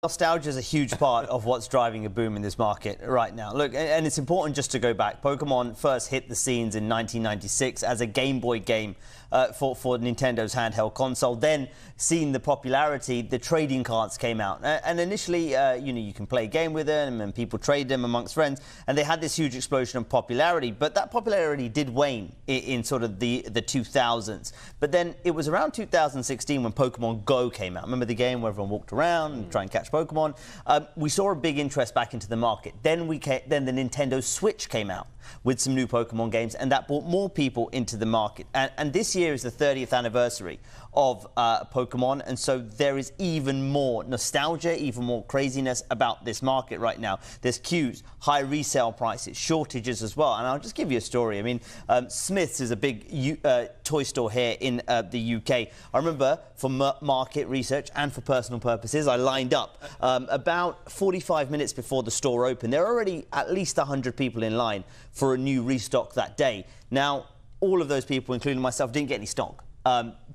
Nostalgia is a huge part of what's driving a boom in this market right now. Look, and it's important just to go back. Pokemon first hit the scenes in 1996 as a Game Boy game for Nintendo's handheld console. Then, seeing the popularity, the trading cards came out. And initially, you can play a game with them and people trade them amongst friends. And they had this huge explosion of popularity. But that popularity did wane in sort of the 2000s. But then it was around 2016 when Pokemon Go came out. Remember the game where everyone walked around and tried and catch Pokemon? We saw a big interest back into the market. Then the Nintendo Switch came out with some new Pokemon games, and that brought more people into the market. And this year is the 30th anniversary of Pokemon, and so there is even more nostalgia, even more craziness about this market right now. There's queues, high resale prices, shortages as well. And I'll just give you a story. I mean, Smith's is a big toy store here in the UK. I remember for market research and for personal purposes, I lined up about 45 minutes before the store opened. There are already at least 100 people in line for a new restock that day. Now, all of those people, including myself, didn't get any stock.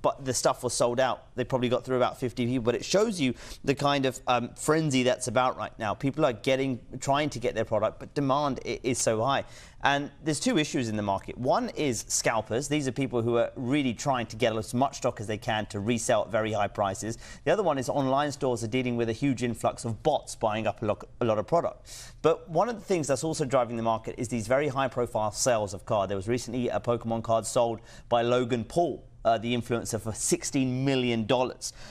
But the stuff was sold out. They probably got through about 50 people. But it shows you the kind of frenzy that's about right now. People are trying to get their product, but demand is so high. And there's two issues in the market. One is scalpers. These are people who are really trying to get as much stock as they can to resell at very high prices. The other one is online stores are dealing with a huge influx of bots buying up a lot of product. But one of the things that's also driving the market is these very high-profile sales of cards. There was recently a Pokemon card sold by Logan Paul, the influencer, for $16 million.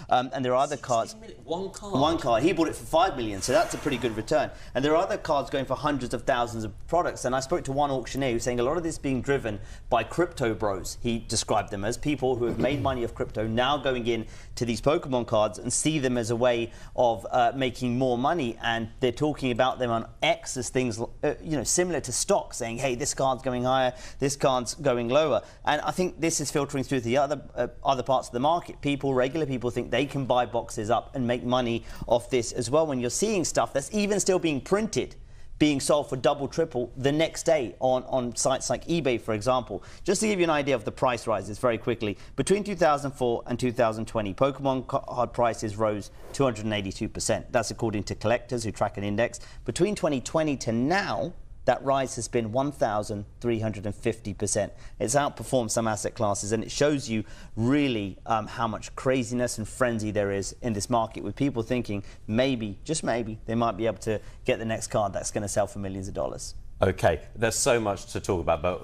And there are other cards. One card? One card. He bought it for $5 million, so that's a pretty good return. And there are other cards going for hundreds of thousands of products. And I spoke to one auctioneer who was saying a lot of this being driven by crypto bros. He described them as people who have made money off crypto now going in to these Pokemon cards and see them as a way of making more money. And they're talking about them on X as things similar to stock, saying, hey, this card's going higher, this card's going lower. And I think this is filtering through the other parts of the market. Regular people think they can buy boxes up and make money off this as well, when you're seeing stuff that's even still being printed being sold for double, triple the next day on sites like eBay, for example. Just to give you an idea of the price rises very quickly, between 2004 and 2020, Pokemon card prices rose 282%. That's according to collectors who track an index. Between 2020 to now, that rise has been 1,350%. It's outperformed some asset classes, and it shows you really how much craziness and frenzy there is in this market, with people thinking maybe, just maybe, they might be able to get the next card that's going to sell for millions of dollars. OK, there's so much to talk about, but